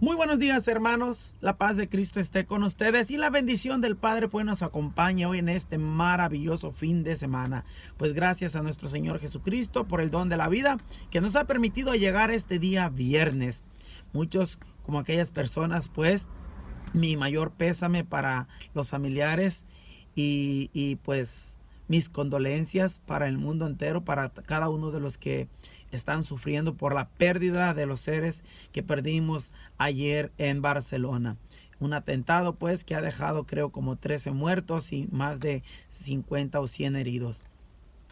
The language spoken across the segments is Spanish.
Muy buenos días, hermanos. La paz de Cristo esté con ustedes y la bendición del Padre pues nos acompañe hoy en este maravilloso fin de semana. Pues gracias a nuestro Señor Jesucristo por el don de la vida que nos ha permitido llegar este día viernes. Muchos, como aquellas personas, pues mi mayor pésame para los familiares y pues mis condolencias para el mundo entero, para cada uno de los que están sufriendo por la pérdida de los seres que perdimos ayer en Barcelona. Un atentado pues que ha dejado creo como 13 muertos y más de 50 o 100 heridos.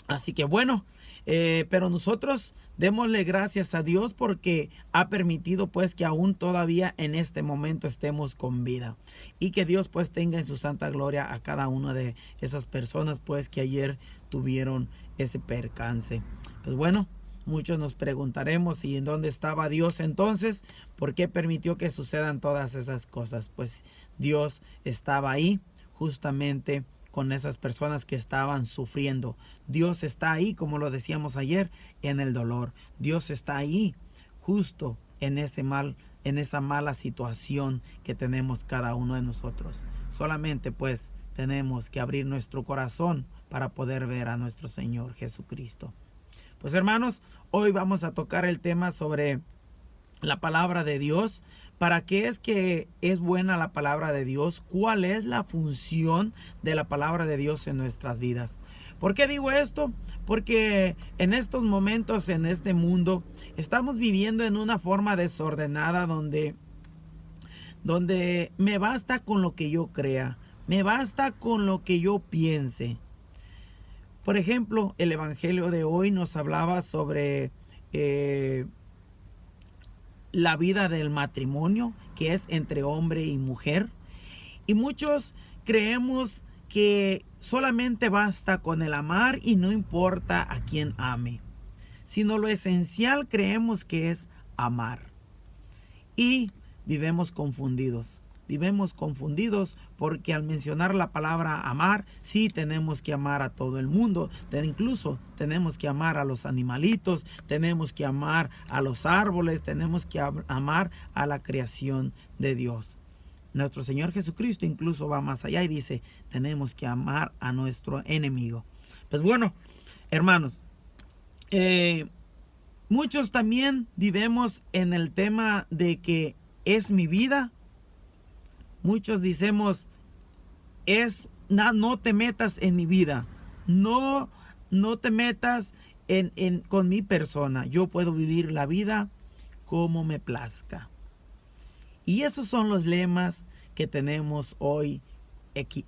Así que bueno, pero nosotros démosle gracias a Dios porque ha permitido pues que aún todavía en este momento estemos con vida. Y que Dios pues tenga en su santa gloria a cada una de esas personas pues que ayer tuvieron ese percance. Pues bueno, muchos nos preguntaremos, ¿y en dónde estaba Dios entonces? ¿Por qué permitió que sucedan todas esas cosas? Pues Dios estaba ahí justamente con esas personas que estaban sufriendo. Dios está ahí, como lo decíamos ayer, en el dolor. Dios está ahí justo en esa mala situación que tenemos cada uno de nosotros. Solamente pues tenemos que abrir nuestro corazón para poder ver a nuestro Señor Jesucristo. Pues hermanos, hoy vamos a tocar el tema sobre la palabra de Dios. ¿Para qué es que es buena la palabra de Dios? ¿Cuál es la función de la palabra de Dios en nuestras vidas? ¿Por qué digo esto? Porque en estos momentos, en este mundo, estamos viviendo en una forma desordenada donde me basta con lo que yo crea, me basta con lo que yo piense. Por ejemplo, el Evangelio de hoy nos hablaba sobre la vida del matrimonio, que es entre hombre y mujer. Y muchos creemos que solamente basta con el amar y no importa a quién ame, sino lo esencial creemos que es amar. Y vivimos confundidos. Vivimos confundidos porque al mencionar la palabra amar, sí tenemos que amar a todo el mundo. Incluso tenemos que amar a los animalitos, tenemos que amar a los árboles, tenemos que amar a la creación de Dios. Nuestro Señor Jesucristo incluso va más allá y dice, tenemos que amar a nuestro enemigo. Pues bueno, hermanos, muchos también vivimos en el tema de que es mi vida. Muchos decimos, no te metas en mi vida. No te metas con mi persona. Yo puedo vivir la vida como me plazca. Y esos son los lemas que tenemos hoy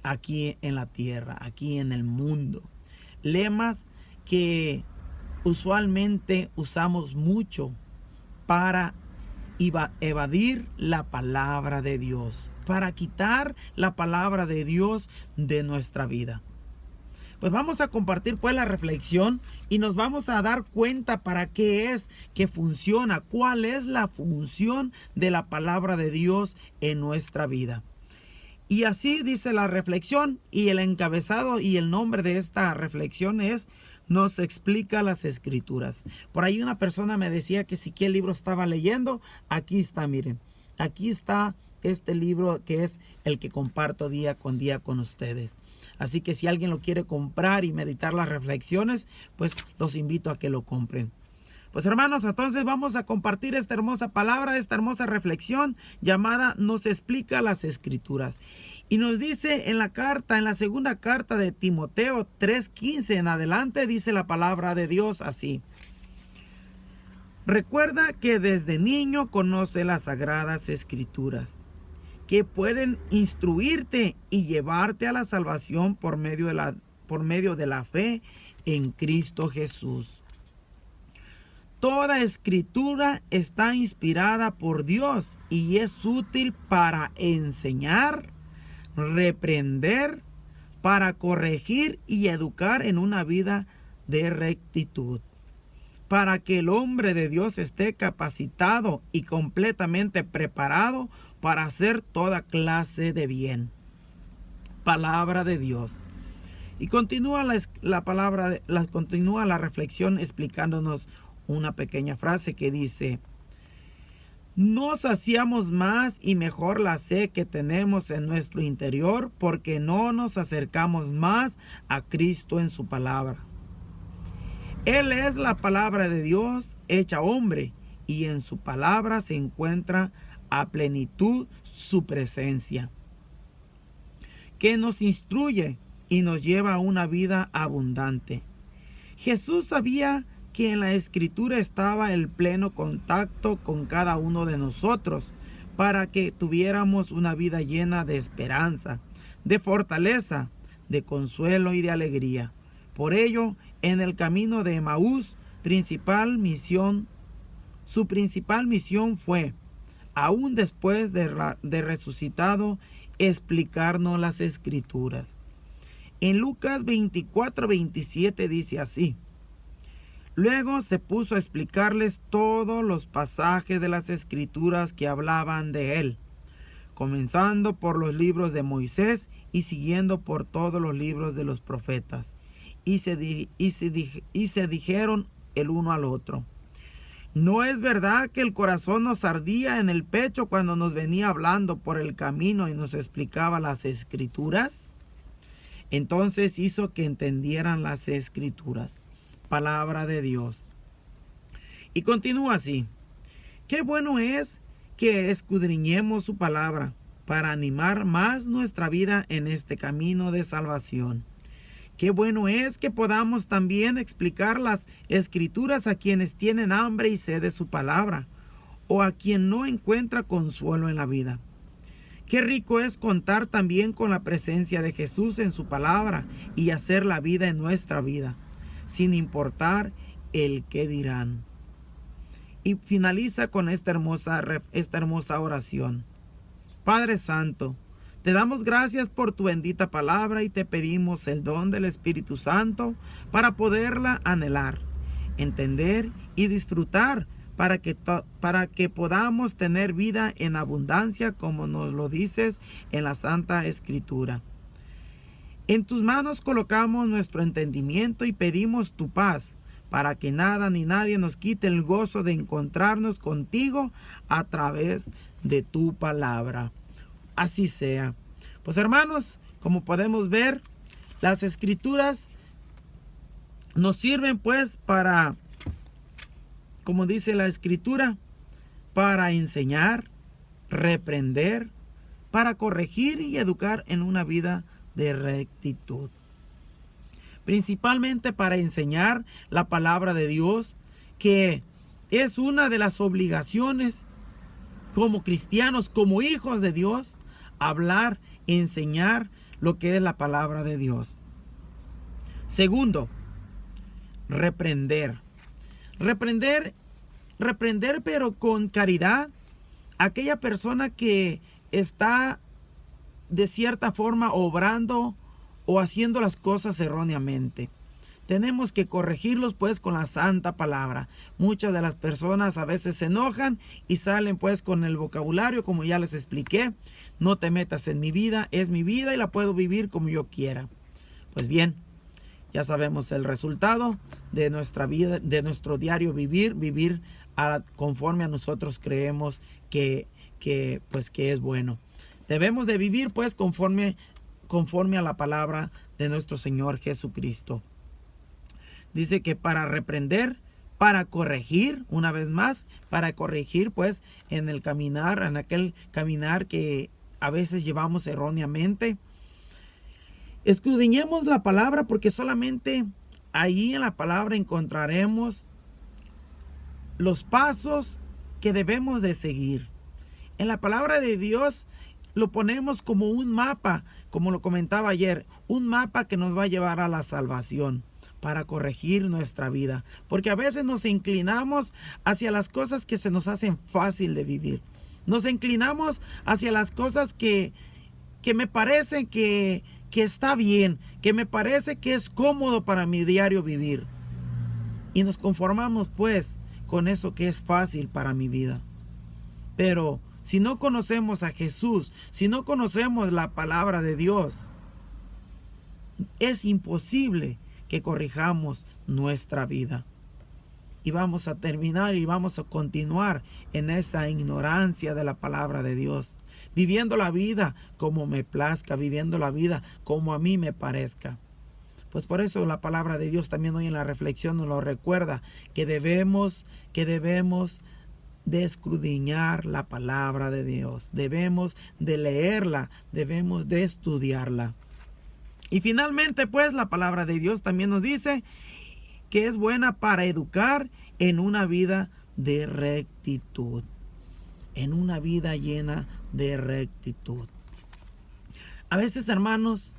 aquí en la tierra, aquí en el mundo. Lemas que usualmente usamos mucho para evadir la palabra de Dios, para quitar la palabra de Dios de nuestra vida. Pues vamos a compartir pues la reflexión y nos vamos a dar cuenta para qué es que funciona, cuál es la función de la palabra de Dios en nuestra vida. Y así dice la reflexión, y el encabezado y el nombre de esta reflexión es nos explica las escrituras. Por ahí una persona me decía que si qué libro estaba leyendo. Aquí está, miren. Aquí está este libro que es el que comparto día con ustedes. Así que si alguien lo quiere comprar y meditar las reflexiones, pues los invito a que lo compren. Pues hermanos, entonces vamos a compartir esta hermosa palabra, esta hermosa reflexión llamada Nos explica las escrituras. Y nos dice en la segunda carta de Timoteo 3:15 en adelante, dice la palabra de Dios así. Recuerda que desde niño conoce las sagradas escrituras, que pueden instruirte y llevarte a la salvación por medio de la fe en Cristo Jesús. Toda escritura está inspirada por Dios y es útil para enseñar, reprender, para corregir y educar en una vida de rectitud, para que el hombre de Dios esté capacitado y completamente preparado para hacer toda clase de bien. Palabra de Dios. Y continúa continúa la reflexión explicándonos una pequeña frase que dice: No saciamos más y mejor la sed que tenemos en nuestro interior porque no nos acercamos más a Cristo en su palabra. Él es la palabra de Dios hecha hombre y en su palabra se encuentra a plenitud su presencia, que nos instruye y nos lleva a una vida abundante. Jesús sabía que en la Escritura estaba el pleno contacto con cada uno de nosotros para que tuviéramos una vida llena de esperanza, de fortaleza, de consuelo y de alegría. Por ello, en el camino de Emaús, su principal misión fue, aún después de resucitado, explicarnos las Escrituras. En Lucas 24:27 dice así: luego se puso a explicarles todos los pasajes de las Escrituras que hablaban de él, comenzando por los libros de Moisés y siguiendo por todos los libros de los profetas. Y se dijeron el uno al otro: ¿no es verdad que el corazón nos ardía en el pecho cuando nos venía hablando por el camino y nos explicaba las Escrituras? Entonces hizo que entendieran las Escrituras, palabra de Dios. Y continúa así: qué bueno es que escudriñemos su palabra para animar más nuestra vida en este camino de salvación. Qué bueno es que podamos también explicar las Escrituras a quienes tienen hambre y sed de su palabra, o a quien no encuentra consuelo en la vida. Qué rico es contar también con la presencia de Jesús en su palabra y hacer la vida en nuestra vida, sin importar el qué dirán. Y finaliza con esta hermosa oración. Padre Santo, te damos gracias por tu bendita palabra y te pedimos el don del Espíritu Santo para poderla anhelar, entender y disfrutar para que podamos tener vida en abundancia como nos lo dices en la Santa Escritura. En tus manos colocamos nuestro entendimiento y pedimos tu paz para que nada ni nadie nos quite el gozo de encontrarnos contigo a través de tu palabra. Así sea. Pues hermanos, como podemos ver, las Escrituras nos sirven pues para, como dice la Escritura, para enseñar, reprender, para corregir y educar en una vida de rectitud. Principalmente para enseñar la palabra de Dios, que es una de las obligaciones como cristianos, como hijos de Dios, hablar, enseñar lo que es la palabra de Dios. Segundo, reprender. Reprender pero con caridad a aquella persona que está de cierta forma obrando o haciendo las cosas erróneamente. Tenemos que corregirlos pues con la santa palabra. Muchas de las personas a veces se enojan y salen pues con el vocabulario, como ya les expliqué: no te metas en mi vida, es mi vida y la puedo vivir como yo quiera. Pues bien, ya sabemos el resultado de nuestra vida, de nuestro diario vivir conforme a nosotros creemos que es bueno. Debemos de vivir pues conforme a la palabra de nuestro Señor Jesucristo. Dice que para reprender, para corregir, una vez más, para corregir pues en el caminar, en aquel caminar que a veces llevamos erróneamente. Escudriñemos la palabra porque solamente ahí en la palabra encontraremos los pasos que debemos de seguir. En la palabra de Dios lo ponemos como un mapa, como lo comentaba ayer, un mapa que nos va a llevar a la salvación, para corregir nuestra vida, porque a veces nos inclinamos hacia las cosas que se nos hacen fácil de vivir. Nos inclinamos hacia las cosas que me parecen que está bien, que me parece que es cómodo para mi diario vivir. Y nos conformamos pues con eso que es fácil para mi vida. Pero si no conocemos a Jesús, si no conocemos la palabra de Dios, es imposible que corrijamos nuestra vida. y vamos a terminar y vamos a continuar en esa ignorancia de la palabra de Dios, viviendo la vida como me plazca, viviendo la vida como a mí me parezca. Pues por eso la palabra de Dios también hoy en la reflexión nos lo recuerda, que debemos de escudriñar la palabra de Dios, debemos de leerla, debemos de estudiarla. Y finalmente, pues, la palabra de Dios también nos dice que es buena para educar en una vida de rectitud, en una vida llena de rectitud. A veces, hermanos,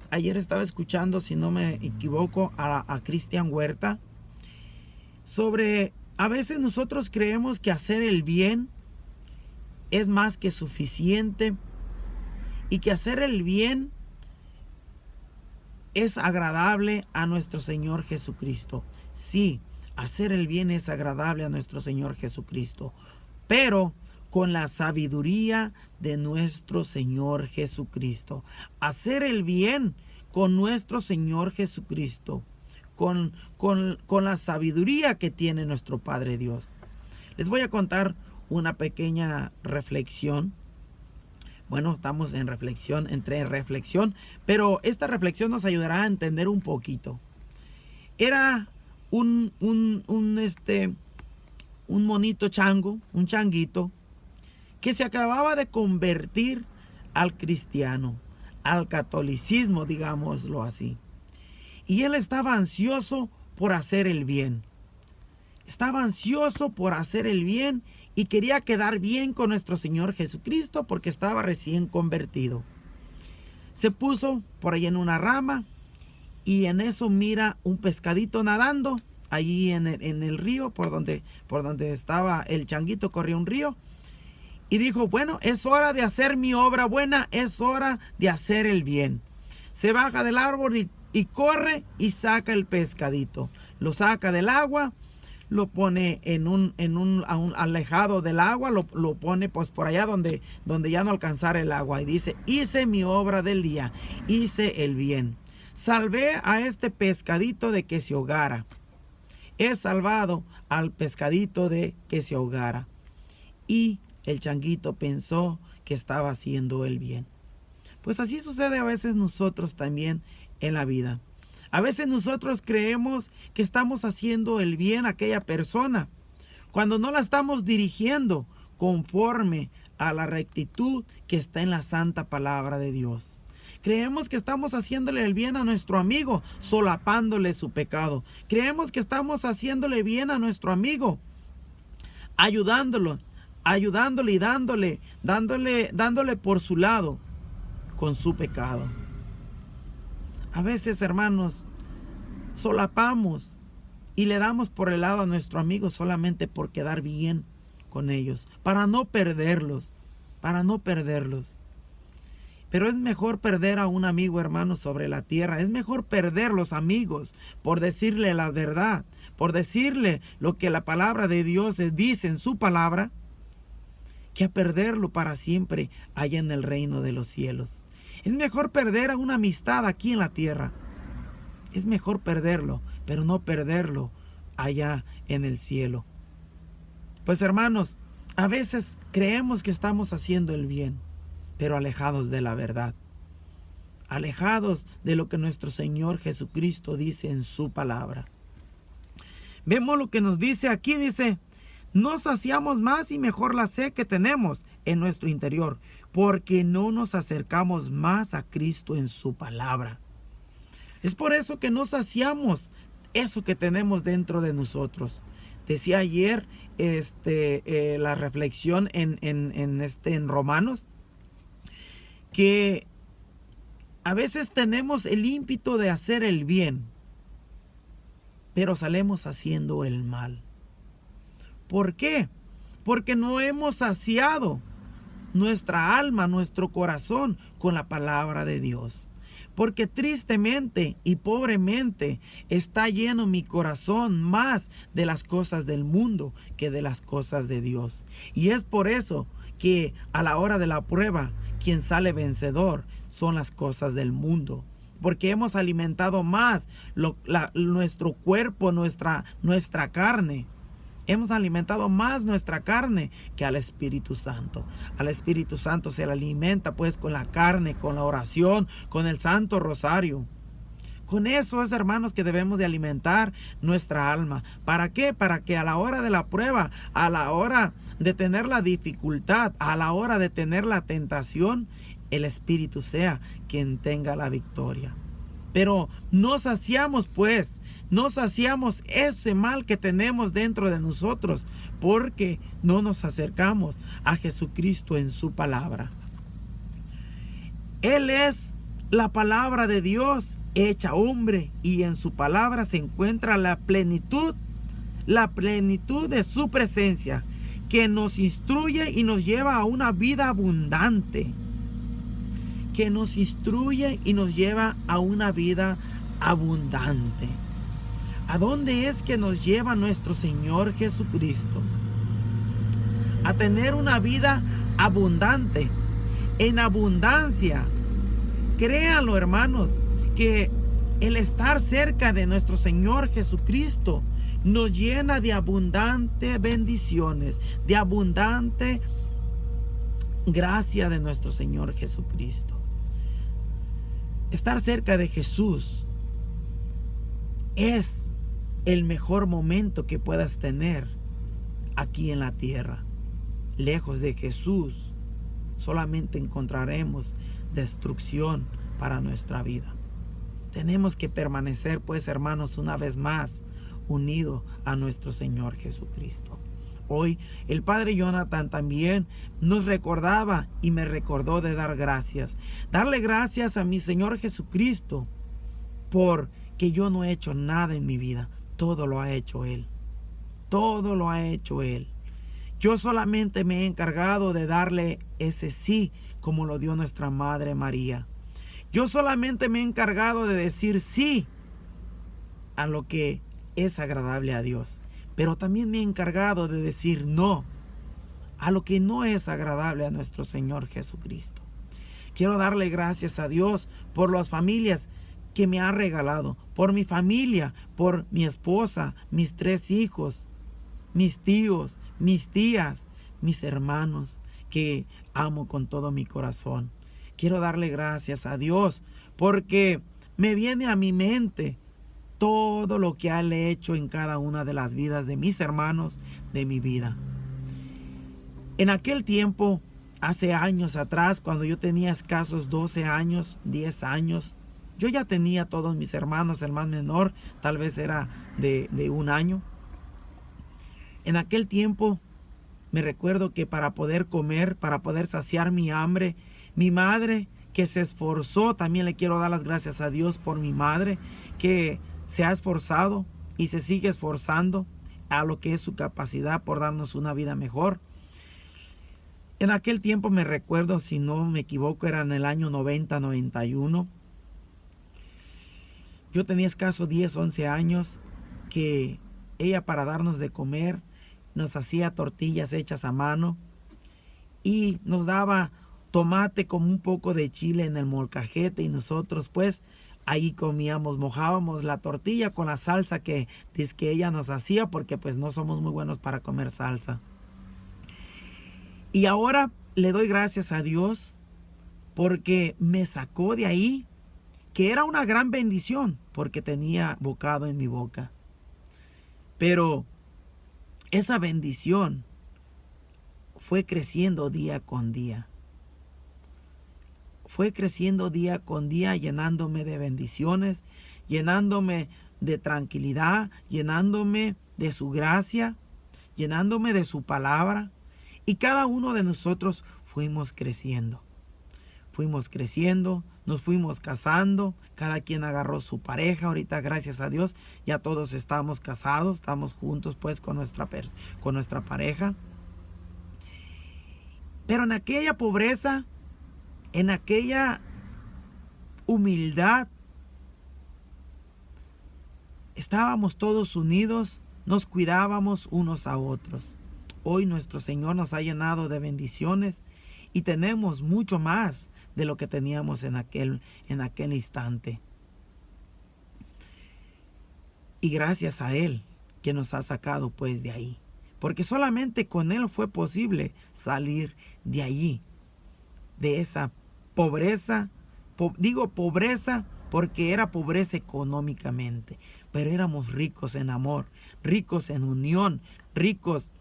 ayer estaba escuchando, si no me equivoco, a Cristian Huerta sobre, a veces nosotros creemos que hacer el bien es más que suficiente y que hacer el bien es agradable a nuestro Señor Jesucristo. Sí, hacer el bien es agradable a nuestro Señor Jesucristo, pero con la sabiduría de nuestro Señor Jesucristo. Hacer el bien con nuestro Señor Jesucristo, con la sabiduría que tiene nuestro Padre Dios. Les voy a contar una pequeña reflexión. Bueno, estamos en reflexión, pero esta reflexión nos ayudará a entender un poquito. Era un monito chango, un changuito, que se acababa de convertir al cristiano, al catolicismo, digámoslo así. Y él estaba ansioso por hacer el bien. Estaba ansioso por hacer el bien y quería quedar bien con nuestro Señor Jesucristo porque estaba recién convertido. Se puso por ahí en una rama y en eso mira un pescadito nadando allí en el río por donde estaba el changuito, corría un río. Y dijo, bueno, es hora de hacer mi obra buena, es hora de hacer el bien. Se baja del árbol y corre y saca el pescadito. Lo saca del agua, lo pone a un alejado del agua, lo pone pues por allá donde ya no alcanzara el agua. Y dice, hice mi obra del día, hice el bien. Salvé a este pescadito de que se ahogara. He salvado al pescadito de que se ahogara. Y el changuito pensó que estaba haciendo el bien. Pues así sucede a veces nosotros también en la vida. A veces nosotros creemos que estamos haciendo el bien a aquella persona, cuando no la estamos dirigiendo conforme a la rectitud que está en la santa palabra de Dios. Creemos que estamos haciéndole el bien a nuestro amigo, solapándole su pecado. Creemos que estamos haciéndole bien a nuestro amigo, ayudándole y dándole por su lado con su pecado. A veces, hermanos, solapamos y le damos por el lado a nuestro amigo solamente por quedar bien con ellos, para no perderlos. Pero es mejor perder a un amigo, hermano, sobre la tierra. Es mejor perder los amigos por decirle la verdad, por decirle lo que la palabra de Dios dice en su palabra, que a perderlo para siempre allá en el reino de los cielos. Es mejor perder a una amistad aquí en la tierra. Es mejor perderlo, pero no perderlo allá en el cielo. Pues hermanos, a veces creemos que estamos haciendo el bien, pero alejados de la verdad. Alejados de lo que nuestro Señor Jesucristo dice en su palabra. Vemos lo que nos dice aquí, dice, no saciamos más y mejor la sed que tenemos en nuestro interior, porque no nos acercamos más a Cristo en su palabra. Es por eso que no saciamos eso que tenemos dentro de nosotros. Decía ayer la reflexión en Romanos, que a veces tenemos el ímpetu de hacer el bien, pero salimos haciendo el mal. ¿Por qué? Porque no hemos saciado nuestra alma, nuestro corazón con la palabra de Dios. Porque tristemente y pobremente está lleno mi corazón más de las cosas del mundo que de las cosas de Dios. Y es por eso que a la hora de la prueba, quien sale vencedor son las cosas del mundo. porque hemos alimentado más nuestro cuerpo, nuestra carne. Hemos alimentado más nuestra carne que al Espíritu Santo. Al Espíritu Santo se le alimenta pues con la carne, con la oración, con el Santo Rosario. Con eso es, hermanos, que debemos de alimentar nuestra alma. ¿Para qué? Para que a la hora de la prueba, a la hora de tener la dificultad, a la hora de tener la tentación, el Espíritu sea quien tenga la victoria. Pero no saciamos pues, no saciamos ese mal que tenemos dentro de nosotros, porque no nos acercamos a Jesucristo en su palabra. Él es la palabra de Dios hecha hombre, y en su palabra se encuentra la plenitud de su presencia, que nos instruye y nos lleva a una vida abundante. Que nos instruye y nos lleva a una vida abundante. ¿A dónde es que nos lleva nuestro Señor Jesucristo? A tener una vida abundante, en abundancia. Créanlo, hermanos, que el estar cerca de nuestro Señor Jesucristo nos llena de abundantes bendiciones, de abundante gracia de nuestro Señor Jesucristo. Estar cerca de Jesús es el mejor momento que puedas tener aquí en la tierra. Lejos de Jesús, solamente encontraremos destrucción para nuestra vida. Tenemos que permanecer, pues, hermanos, una vez más unidos a nuestro Señor Jesucristo. Hoy el Padre Jonathan también nos recordaba y me recordó de dar gracias. Darle gracias a mi Señor Jesucristo, porque yo no he hecho nada en mi vida. Todo lo ha hecho Él. Todo lo ha hecho Él. Yo solamente me he encargado de darle ese sí, como lo dio nuestra Madre María. Yo solamente me he encargado de decir sí a lo que es agradable a Dios. Pero también me he encargado de decir no a lo que no es agradable a nuestro Señor Jesucristo. Quiero darle gracias a Dios por las familias que me ha regalado. Por mi familia, por mi esposa, mis 3 hijos, mis tíos, mis tías, mis hermanos, que amo con todo mi corazón. Quiero darle gracias a Dios porque me viene a mi mente todo lo que Él ha hecho en cada una de las vidas de mis hermanos, de mi vida. En aquel tiempo, hace años atrás, cuando yo tenía escasos 12 años, 10 años, yo ya tenía todos mis hermanos. El más menor tal vez era de 1 año. En aquel tiempo me recuerdo que para poder comer, para poder saciar mi hambre, mi madre que se esforzó, también le quiero dar las gracias a Dios por mi madre, que se ha esforzado y se sigue esforzando a lo que es su capacidad por darnos una vida mejor. En aquel tiempo me recuerdo, si no me equivoco, era en el año 90, 91. Yo tenía escaso 10, 11 años, que ella, para darnos de comer, nos hacía tortillas hechas a mano y nos daba tomate con un poco de chile en el molcajete, y nosotros pues ahí comíamos, mojábamos la tortilla con la salsa que ella nos hacía, porque pues no somos muy buenos para comer salsa. Y ahora le doy gracias a Dios porque me sacó de ahí, que era una gran bendición porque tenía bocado en mi boca. Pero esa bendición fue creciendo día con día. Fue creciendo día con día, llenándome de bendiciones, llenándome de tranquilidad, llenándome de su gracia, llenándome de su palabra. Y cada uno de nosotros fuimos creciendo. Fuimos creciendo, nos fuimos casando, cada quien agarró su pareja. Ahorita, gracias a Dios, ya todos estamos casados, estamos juntos pues con nuestra pareja. Pero en aquella pobreza, en aquella humildad, estábamos todos unidos, nos cuidábamos unos a otros. Hoy nuestro Señor nos ha llenado de bendiciones y tenemos mucho más de lo que teníamos en aquel instante. Y gracias a Él que nos ha sacado pues de ahí. Porque solamente con Él fue posible salir de allí, de esa pobreza. Digo pobreza porque era pobreza económicamente, pero éramos ricos en amor, ricos en unión, ricos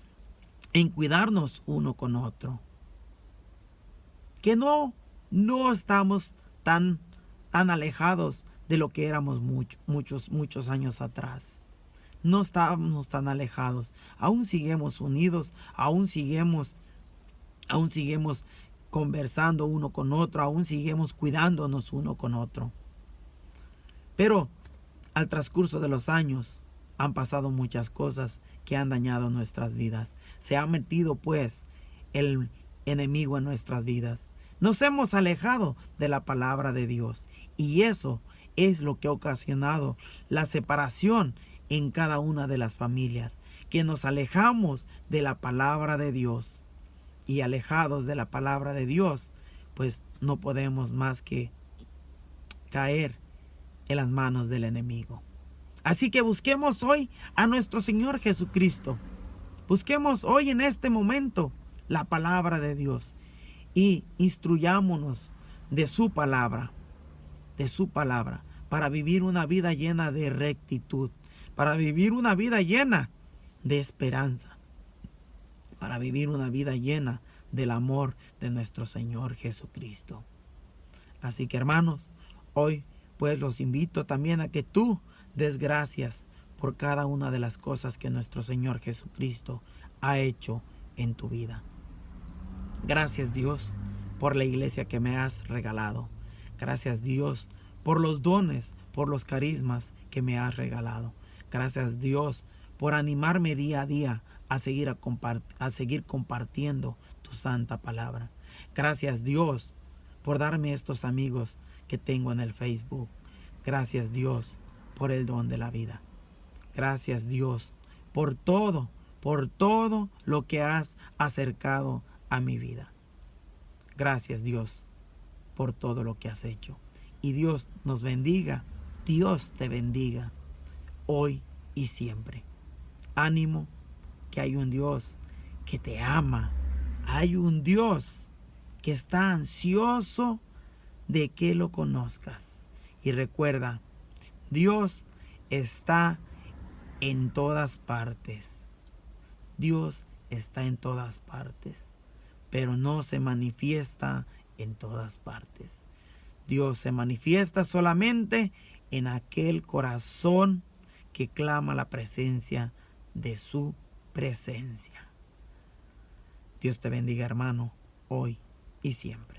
en cuidarnos uno con otro. Que no estamos tan alejados de lo que éramos muchos años atrás. No estábamos tan alejados. Aún seguimos unidos, aún seguimos conversando uno con otro, aún seguimos cuidándonos uno con otro. Pero al transcurso de los años han pasado muchas cosas que han dañado nuestras vidas. Se ha metido pues el enemigo en nuestras vidas. Nos hemos alejado de la palabra de Dios y eso es lo que ha ocasionado la separación en cada una de las familias, que nos alejamos de la palabra de Dios. Y alejados de la palabra de Dios, pues no podemos más que caer en las manos del enemigo. Así que busquemos hoy a nuestro Señor Jesucristo. Busquemos hoy en este momento la palabra de Dios y instruyámonos de su palabra, para vivir una vida llena de rectitud, para vivir una vida llena de esperanza, para vivir una vida llena del amor de nuestro Señor Jesucristo. Así que hermanos, hoy pues los invito también a que tú des gracias por cada una de las cosas que nuestro Señor Jesucristo ha hecho en tu vida. Gracias Dios por la iglesia que me has regalado. Gracias Dios por los dones, por los carismas que me has regalado. Gracias Dios por animarme día a día a seguir compartiendo tu santa palabra. Gracias Dios por darme estos amigos que tengo en el Facebook. Gracias Dios por el don de la vida. Gracias Dios por todo lo que has acercado a mi vida. Gracias Dios por todo lo que has hecho. Y Dios nos bendiga. Dios te bendiga hoy y siempre. Ánimo, que hay un Dios que te ama. Hay un Dios que está ansioso de que lo conozcas. Y recuerda, Dios está en todas partes. Dios está en todas partes, pero no se manifiesta en todas partes. Dios se manifiesta solamente en aquel corazón que clama la presencia de su presencia. Dios te bendiga, hermano, hoy y siempre.